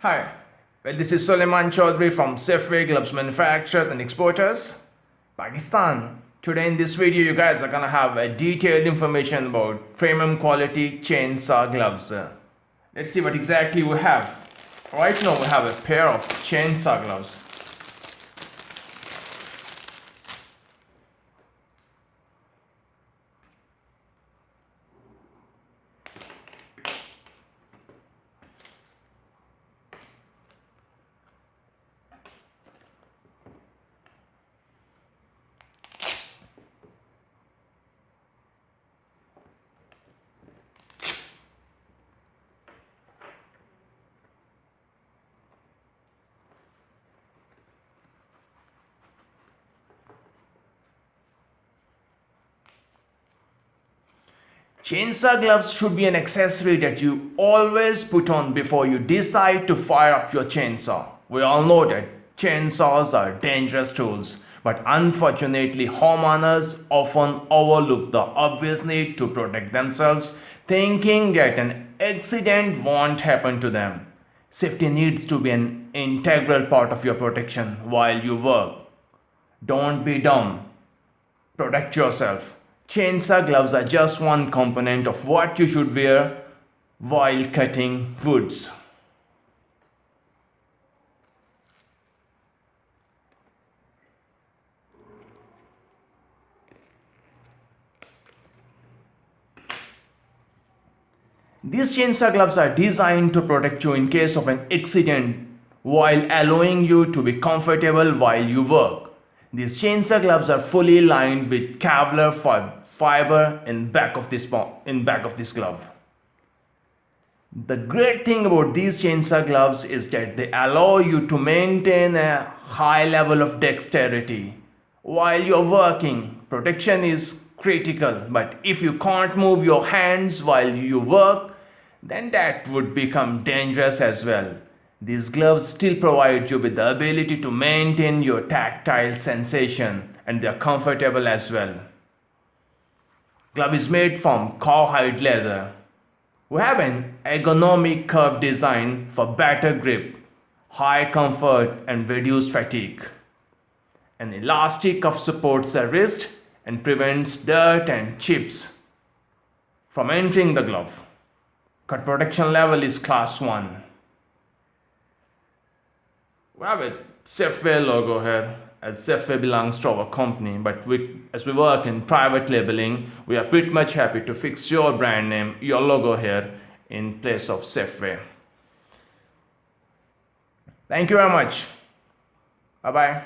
Hi, this is Suleiman Chaudhary from Safeway Gloves Manufacturers and Exporters, Pakistan. Today in this video, you guys are gonna have a detailed information about premium quality chainsaw gloves. Let's see what exactly we have. Right now, we have a pair of chainsaw gloves. Chainsaw gloves should be an accessory that you always put on before you decide to fire up your chainsaw. We all know that chainsaws are dangerous tools, but unfortunately homeowners often overlook the obvious need to protect themselves, thinking that an accident won't happen to them. Safety needs to be an integral part of your protection while you work. Don't be dumb. Protect yourself. Chainsaw gloves are just one component of what you should wear while cutting woods. These chainsaw gloves are designed to protect you in case of an accident while allowing you to be comfortable while you work. These chainsaw gloves are fully lined with Kevlar fiber in back of this glove. The great thing about these chainsaw gloves is that they allow you to maintain a high level of dexterity while you're working. Protection is critical, but if you can't move your hands while you work, then that would become dangerous as well. These gloves still provide you with the ability to maintain your tactile sensation, and they are comfortable as well. Glove is made from cowhide leather. We have an ergonomic curved design for better grip, high comfort and reduced fatigue. An elastic cuff supports the wrist and prevents dirt and chips from entering the glove. Cut protection level is class 1. We have a Safeway logo here, as Safeway belongs to our company, but as we work in private labeling, we are pretty much happy to fix your brand name, your logo here in place of Safeway. Thank you very much. Bye bye.